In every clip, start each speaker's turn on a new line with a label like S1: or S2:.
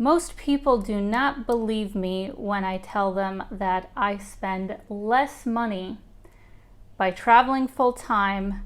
S1: Most people do not believe me when I tell them that I spend less money by traveling full-time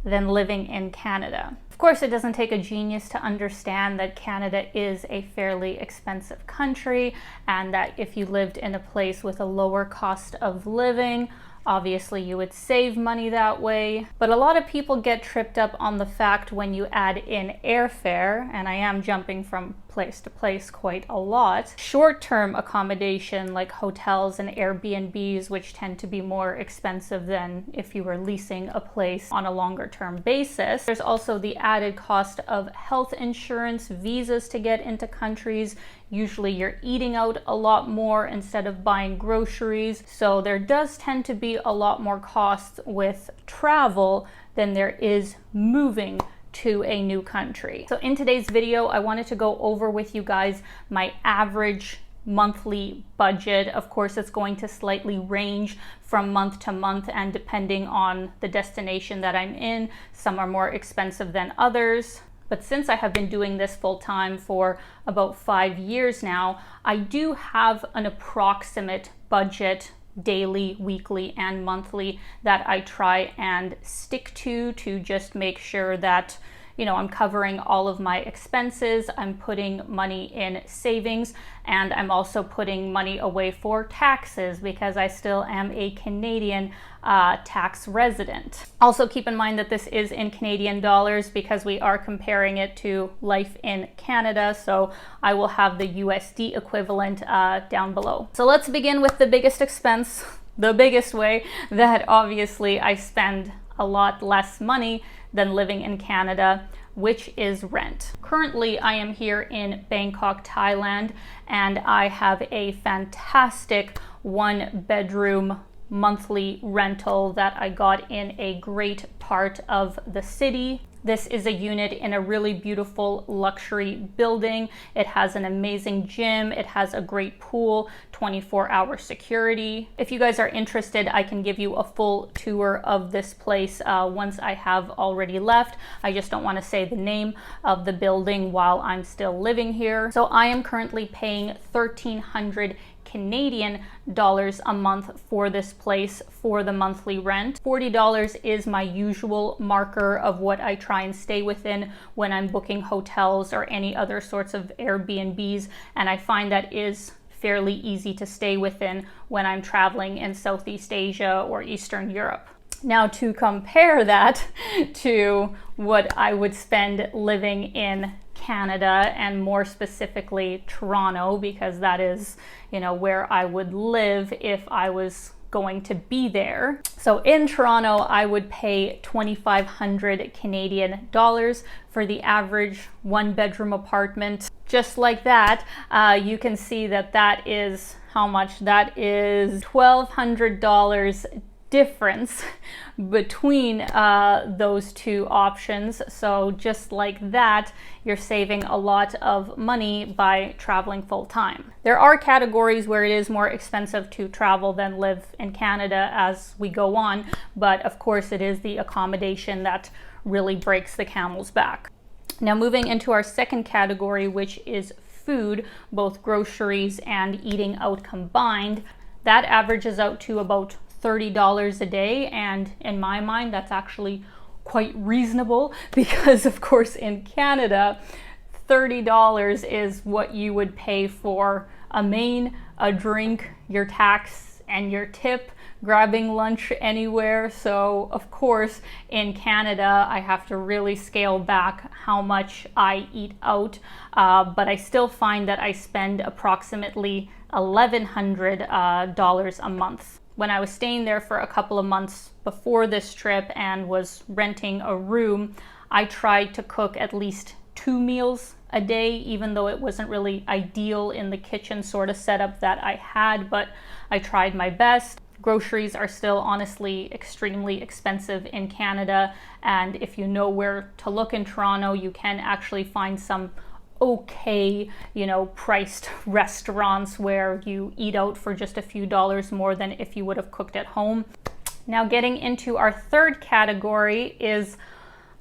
S1: than living in Canada. Of course, it doesn't take a genius to understand that Canada is a fairly expensive country, and that if you lived in a place with a lower cost of living, obviously you would save money that way. But a lot of people get tripped up on the fact when you add in airfare, and I am jumping from place to place quite a lot, short-term accommodation like hotels and Airbnbs, which tend to be more expensive than if you were leasing a place on a longer-term basis. There's also the added cost of health insurance, visas to get into countries. Usually you're eating out a lot more instead of buying groceries. So there does tend to be a lot more costs with travel than there is moving to a new country. So in today's video, I wanted to go over with you guys my average monthly budget. Of course, it's going to slightly range from month to month and depending on the destination that I'm in. Some are more expensive than others. But since I have been doing this full time for about 5 years now, I do have an approximate budget daily, weekly, and monthly that I try and stick to just make sure that, you know, I'm covering all of my expenses, I'm putting money in savings, and I'm also putting money away for taxes because I still am a Canadian tax resident. Also keep in mind that this is in Canadian dollars because we are comparing it to life in Canada, so I will have the USD equivalent down below. So let's begin with the biggest expense, the biggest way that obviously I spend a lot less money than living in Canada, which is rent. Currently, I am here in Bangkok, Thailand, and I have a fantastic 1-bedroom monthly rental that I got in a great part of the city. This is a unit in a really beautiful luxury building. It has an amazing gym. It has a great pool, 24-hour security. If you guys are interested, I can give you a full tour of this place once I have already left. I just don't want to say the name of the building while I'm still living here. So I am currently paying 1,300 Canadian dollars a month for this place for the monthly rent. $40 is my usual marker of what I try and stay within when I'm booking hotels or any other sorts of Airbnbs, and I find that is fairly easy to stay within when I'm traveling in Southeast Asia or Eastern Europe. Now, to compare that to what I would spend living in Canada, and more specifically Toronto, because that is, you know, where I would live if I was going to be there. So in Toronto, I would pay 2,500 Canadian dollars for the average 1-bedroom apartment. Just like that, you can see that that is how much that is. $1,200 difference between those two options. So just like that, you're saving a lot of money by traveling full time. There are categories where it is more expensive to travel than live in Canada as we go on, but of course it is the accommodation that really breaks the camel's back. Now moving into our second category, which is food, both groceries and eating out combined, that averages out to about $30 a day, and in my mind that's actually quite reasonable because of course in Canada $30 is what you would pay for a main, a drink, your tax, and your tip, grabbing lunch anywhere. So of course in Canada I have to really scale back how much I eat out, but I still find that I spend approximately $1,100 a month. When I was staying there for a couple of months before this trip and was renting a room, I tried to cook at least 2 meals a day, even though it wasn't really ideal in the kitchen sort of setup that I had, but I tried my best. Groceries are still honestly extremely expensive in Canada, and if you know where to look in Toronto, you can actually find some okay, you know, priced restaurants where you eat out for just a few dollars more than if you would have cooked at home. Now getting into our third category is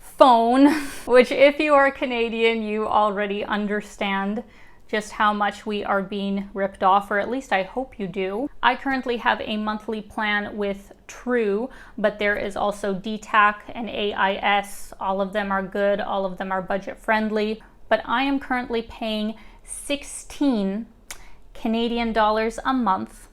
S1: phone, which if you are Canadian, you already understand just how much we are being ripped off, or at least I hope you do. I currently have a monthly plan with True, but there is also DTAC and AIS. All of them are good, all of them are budget friendly, but I am currently paying 16 Canadian dollars a month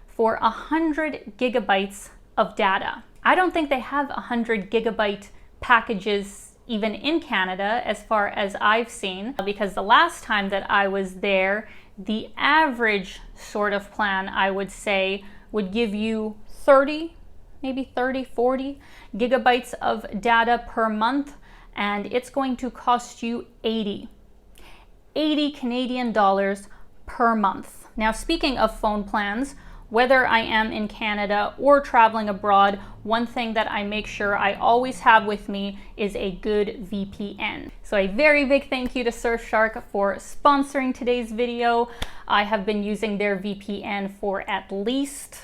S1: for 100 gigabytes of data. I don't think they have 100 gigabyte packages even in Canada, as far as I've seen, because the last time that I was there, the average sort of plan, I would say, would give you 30, maybe 30, 40 gigabytes of data per month, and it's going to cost you 80 Canadian dollars per month. Now, speaking of phone plans, whether I am in Canada or traveling abroad, one thing that I make sure I always have with me is a good VPN. So a very big thank you to Surfshark for sponsoring today's video. I have been using their VPN for at least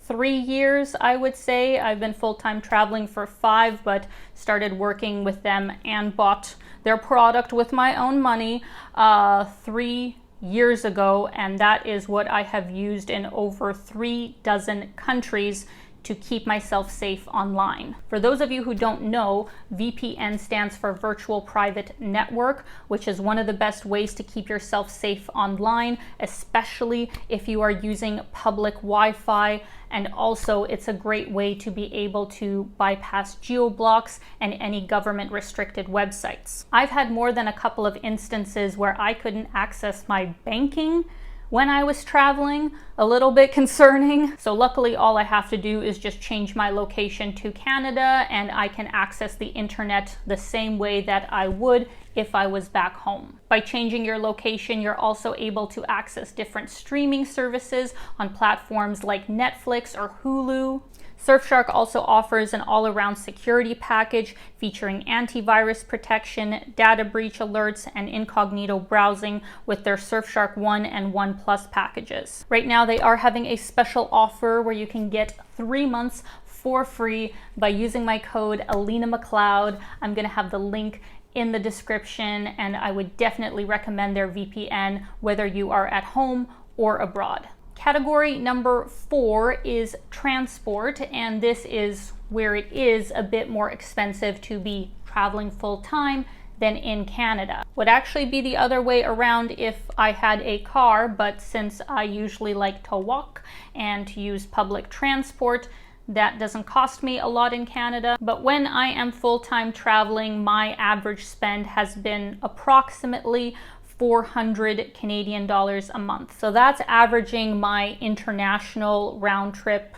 S1: 3 years, I would say. I've been full-time traveling for 5, but started working with them and bought their product with my own money 3 years ago, and that is what I have used in over 3 dozen countries to keep myself safe online. For those of you who don't know, VPN stands for Virtual Private Network, which is one of the best ways to keep yourself safe online, especially if you are using public Wi-Fi. And also, it's a great way to be able to bypass geo-blocks and any government restricted websites. I've had more than a couple of instances where I couldn't access my banking when I was traveling, a little bit concerning. So luckily, all I have to do is just change my location to Canada, and I can access the internet the same way that I would if I was back home. By changing your location, you're also able to access different streaming services on platforms like Netflix or Hulu. Surfshark also offers an all-around security package featuring antivirus protection, data breach alerts, and incognito browsing with their Surfshark 1 and 1 Plus packages. Right now, they are having a special offer where you can get 3 months for free by using my code Alina Mcleod. I'm going to have the link in the description, and I would definitely recommend their VPN whether you are at home or abroad. Category number 4 is transport, and this is where it is a bit more expensive to be traveling full-time than in Canada. Would actually be the other way around if I had a car, but since I usually like to walk and to use public transport, that doesn't cost me a lot in Canada. But when I am full-time traveling, my average spend has been approximately 400 Canadian dollars a month. So that's averaging my international round trip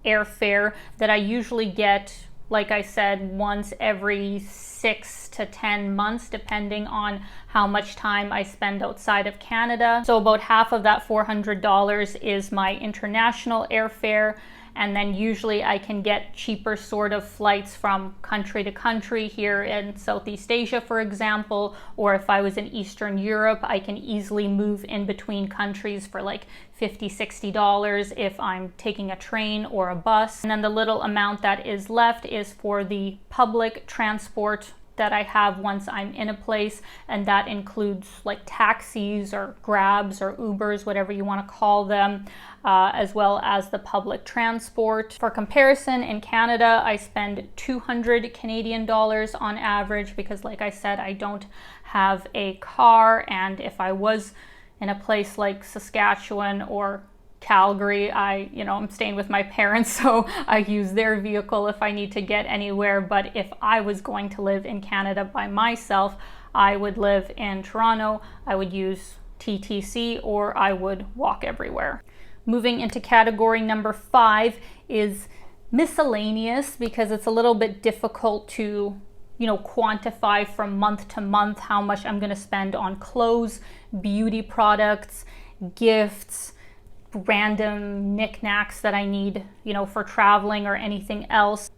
S1: airfare that I usually get, like I said, once every 6 to 10 months, depending on how much time I spend outside of Canada. So about half of that $400 is my international airfare. And then usually I can get cheaper sort of flights from country to country here in Southeast Asia, for example, or if I was in Eastern Europe, I can easily move in between countries for like $50, $60 if I'm taking a train or a bus. And then the little amount that is left is for the public transport that I have once I'm in a place, and that includes like taxis or Grabs or Ubers, whatever you want to call them, as well as the public transport. For comparison, in Canada, I spend 200 Canadian dollars on average because, like I said, I don't have a car, and if I was in a place like Saskatchewan or Calgary, I'm staying with my parents, so I use their vehicle if I need to get anywhere. But if I was going to live in Canada by myself, I would live in Toronto, I would use TTC, or I would walk everywhere. Moving into category number 5 is miscellaneous, because it's a little bit difficult to quantify from month to month how much I'm going to spend on clothes, beauty products, gifts, random knickknacks that I need, for traveling or anything else.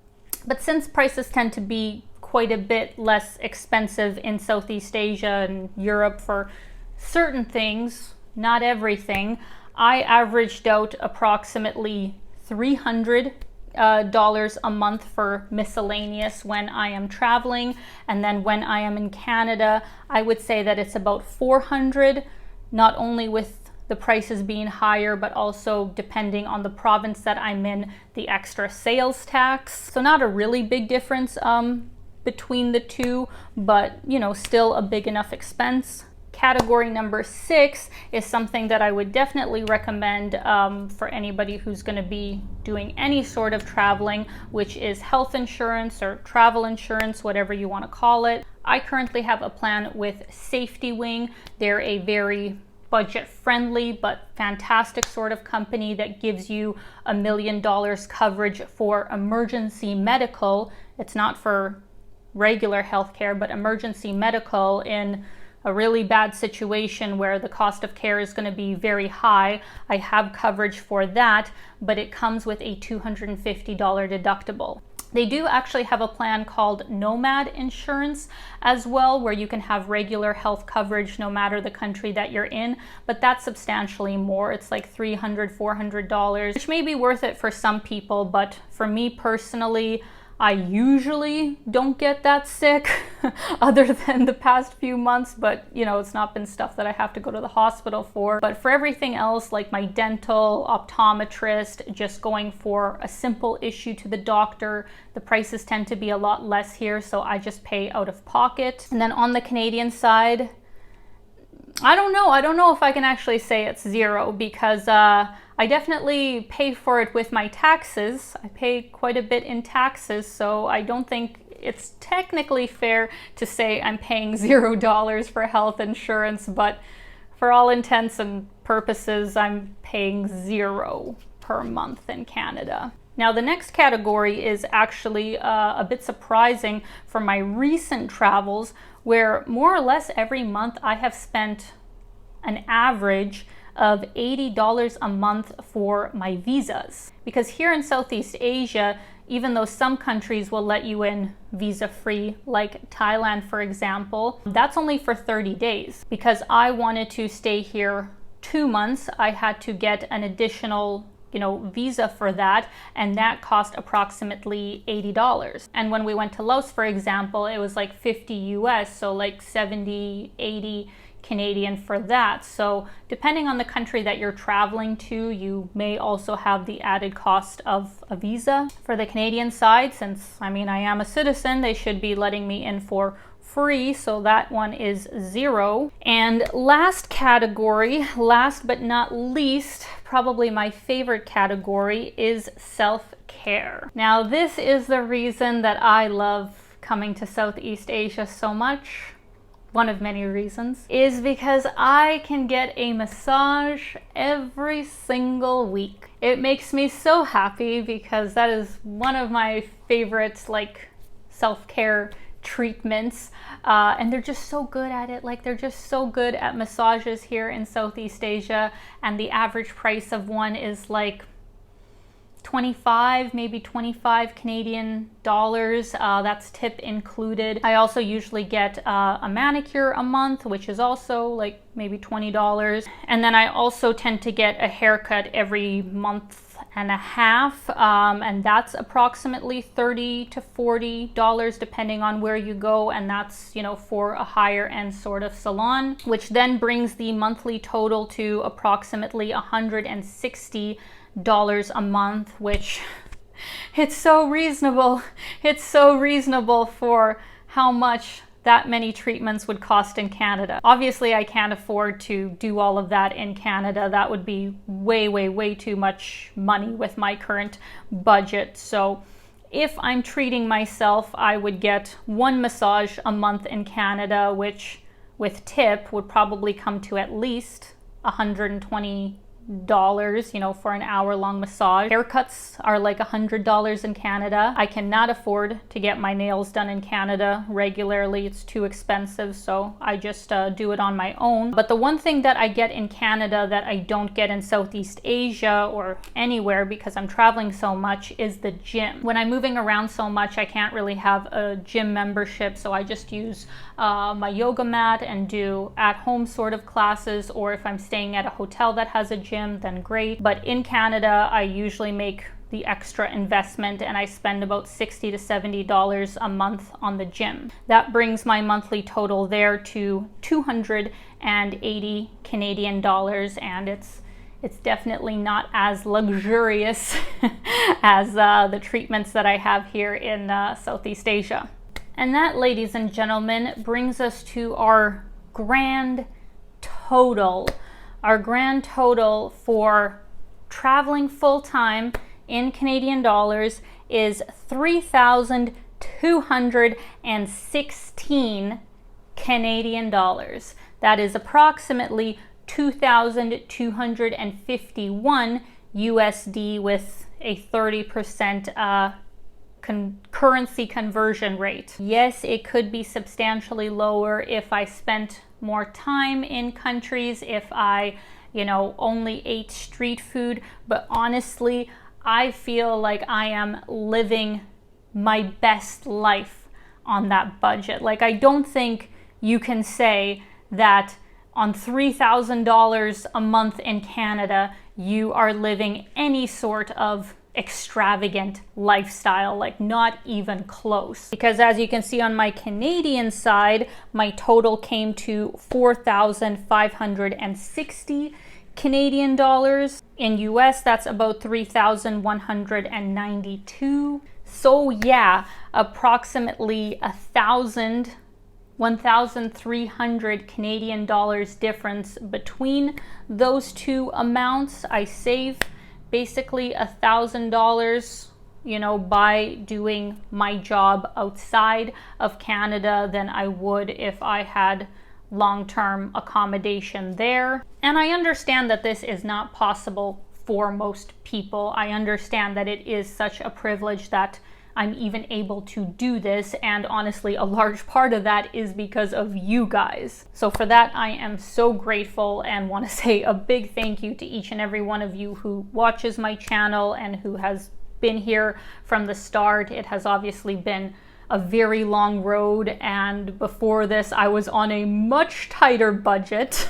S1: But since prices tend to be quite a bit less expensive in Southeast Asia and Europe for certain things, not everything, I averaged out approximately $300 a month for miscellaneous when I am traveling. And then when I am in Canada, I would say that it's about $400 not only with the prices being higher, but also depending on the province that I'm in, the extra sales tax. So not a really big difference between the two, but you know, still a big enough expense. Category number 6 is something that I would definitely recommend for anybody who's going to be doing any sort of traveling, which is health insurance or travel insurance, whatever you want to call it. I currently have a plan with Safety Wing. They're a very budget-friendly but fantastic sort of company that gives you $1 million coverage for emergency medical. It's not for regular healthcare, but emergency medical in a really bad situation where the cost of care is going to be very high. I have coverage for that, but it comes with a $250 deductible. They do actually have a plan called Nomad Insurance as well, where you can have regular health coverage no matter the country that you're in, but that's substantially more. It's like $300, $400, which may be worth it for some people, but for me personally, I usually don't get that sick other than the past few months, but you know, it's not been stuff that I have to go to the hospital for. But for everything else, like my dental, optometrist, just going for a simple issue to the doctor, the prices tend to be a lot less here, so I just pay out of pocket. And then on the Canadian side, I don't know if I can actually say it's zero, because I definitely pay for it with my taxes. I pay quite a bit in taxes, so I don't think it's technically fair to say I'm paying $0 for health insurance, but for all intents and purposes, I'm paying $0 per month in Canada. Now, the next category is actually a bit surprising for my recent travels, where more or less every month I have spent an average of $80 a month for my visas. Because here in Southeast Asia, even though some countries will let you in visa-free, like Thailand, for example, that's only for 30 days. Because I wanted to stay here 2 months, I had to get an additional visa for that, and that cost approximately $80. And when we went to Laos, for example, it was like 50 US, so like 70, 80 Canadian for that. So depending on the country that you're traveling to, you may also have the added cost of a visa. For the Canadian side, since I am a citizen, they should be letting me in for free, so that one is $0. And last category, last but not least, probably my favorite category, is self-care. Now, this is the reason that I love coming to Southeast Asia so much. One of many reasons is because I can get a massage every single week. It makes me so happy because that is one of my favorite self-care treatments, and they're just so good at it. They're just so good at massages here in Southeast Asia, and the average price of one is like 25, maybe 25 Canadian dollars. That's tip included. I also usually get a manicure a month, which is also like maybe $20. And then I also tend to get a haircut every month and a half, and that's approximately $30 to $40 depending on where you go, and that's for a higher end sort of salon, which then brings the monthly total to approximately $160 a month, which it's so reasonable. It's so reasonable for how much that many treatments would cost in Canada. Obviously, I can't afford to do all of that in Canada. That would be way too much money with my current budget. So if I'm treating myself, I would get one massage a month in Canada, which with tip would probably come to at least $120 for an hour-long massage. Haircuts are like $100 in Canada. I cannot afford to get my nails done in Canada regularly. It's too expensive, so I just do it on my own. But the one thing that I get in Canada that I don't get in Southeast Asia or anywhere because I'm traveling so much is the gym. When I'm moving around so much, I can't really have a gym membership, so I just use my yoga mat and do at-home sort of classes, or if I'm staying at a hotel that has a gym, then great. But in Canada, I usually make the extra investment and I spend about $60 to $70 a month on the gym. That brings my monthly total there to $280 180 Canadian dollars, and it's definitely not as luxurious as the treatments that I have here in Southeast Asia. And that, ladies and gentlemen, brings us to our grand total. Our grand total for traveling full-time in Canadian dollars is 3,216 Canadian dollars. That is approximately 2,251 USD with a 30% currency conversion rate. Yes, it could be substantially lower if I spent more time in countries, if I, only ate street food, but honestly, I feel like I am living my best life on that budget. Like, I don't think you can say that on $3,000 a month in Canada, you are living any sort of extravagant lifestyle, like not even close. Because as you can see on my Canadian side, my total came to 4,560 Canadian dollars. In US, that's about 3,192. So yeah, approximately 1,300 Canadian dollars difference between those two amounts. I save basically $1,000, by doing my job outside of Canada than I would if I had long-term accommodation there. And I understand that this is not possible for most people. I understand that it is such a privilege that I'm even able to do this, and honestly, a large part of that is because of you guys. So for that, I am so grateful and want to say a big thank you to each and every one of you who watches my channel and who has been here from the start. It has obviously been a very long road, and before this, I was on a much tighter budget.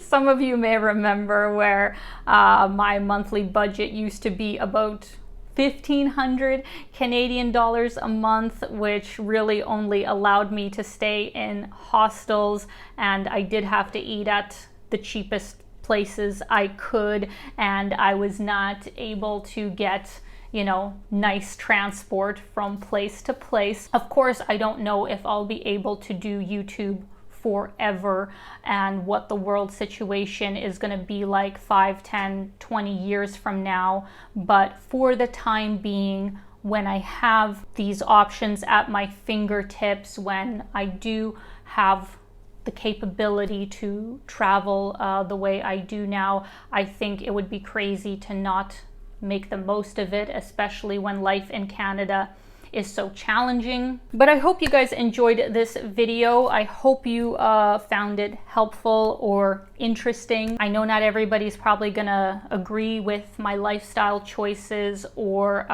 S1: Some of you may remember where my monthly budget used to be about 1,500 Canadian dollars a month, which really only allowed me to stay in hostels, and I did have to eat at the cheapest places I could, and I was not able to get nice transport from place to place. Of course, I don't know if I'll be able to do YouTube forever and what the world situation is going to be like 5, 10, 20 years from now. But for the time being, when I have these options at my fingertips, when I do have the capability to travel the way I do now, I think it would be crazy to not make the most of it, especially when life in Canada is so challenging. But I hope you guys enjoyed this video. I hope you found it helpful or interesting. I know not everybody's probably gonna agree with my lifestyle choices or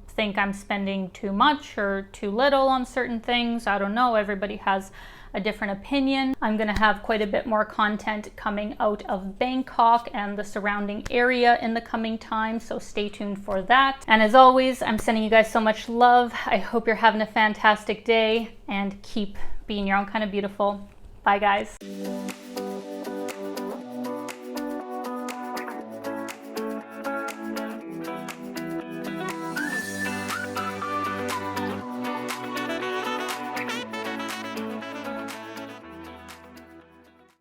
S1: think I'm spending too much or too little on certain things. I don't know, everybody has a different opinion. I'm gonna have quite a bit more content coming out of Bangkok and the surrounding area in the coming time, so stay tuned for that. And as always, I'm sending you guys so much love. I hope you're having a fantastic day and keep being your own kind of beautiful. Bye guys.